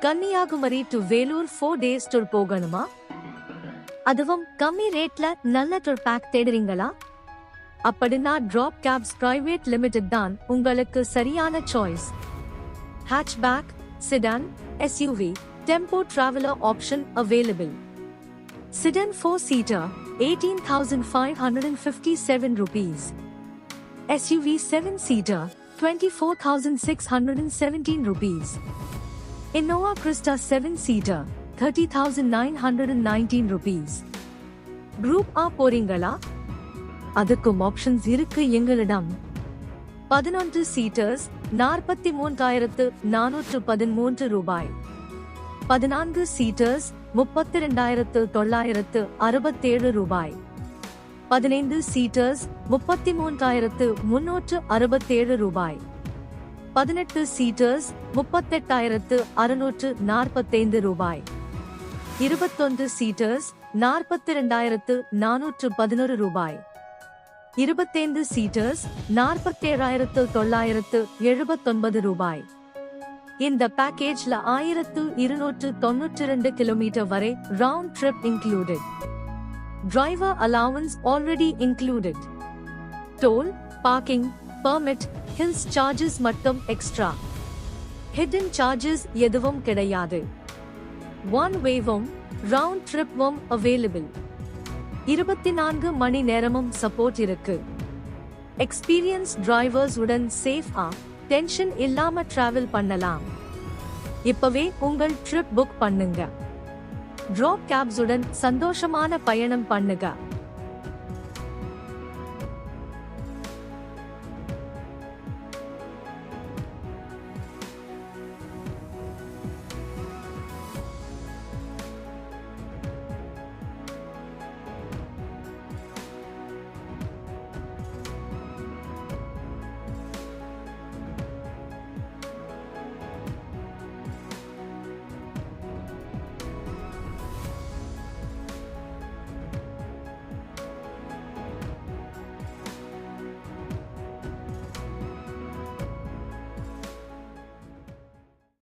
Kanyakumari to Vellore 4 days tour போகணுமா? அதுவும் கம்மி ரேட்ல நல்ல டூர் பேக் தேடுறீங்களா? அப்படின்னா டிராப் கேப்ஸ் பிரைவேட் லிமிடெட் தான் உங்களுக்கு சரியான choice. Hatchback, sedan, SUV, tempo traveller option available. Sedan 4-seater, 18,557 rupees. SUV 7-seater, 24,617 rupees. Innova Krista 7-seater, 30,919 rupees. Group A போறீங்களா? அதுக்கும் ஆப்ஷன்ஸ் இருக்கு எங்களிடம். 11 seaters, 43,413 ரூபாய். 14 seaters, 32,967 ரூபாய். 15 seaters, 33,367 ரூபாய். 18 seaters, 38,645 ரூபாய். 21 seaters, 42,411 ரூபாய். 25 seaters, 47,979 ரூபாய். இந்த பேக்கேஜ்ல 1,292 கிலோமீட்டர் வரை round trip included. Driver allowance already included. Toll, parking, permit, hills charges மட்டும் எக்ஸ்ட்ரா. ஹிடன் சார்ஜஸ் எதுவும் கிடையாது. ஒன் வேவும் ரவுண்ட் ட்ரிப்பும் அவைலபிள். 24 மணி நேரமும் சப்போர்ட் இருக்கு. எக்ஸ்பீரியன்ஸ் டிரைவர்ஸ் உடன் சேஃபா டென்ஷன் இல்லாம டிராவல் பண்ணலாம். இப்பவே உங்கள் ட்ரிப் புக் பண்ணுங்க. டிராப் கேப்ஸ் உடன் சந்தோஷமான பயணம் பண்ணுங்க.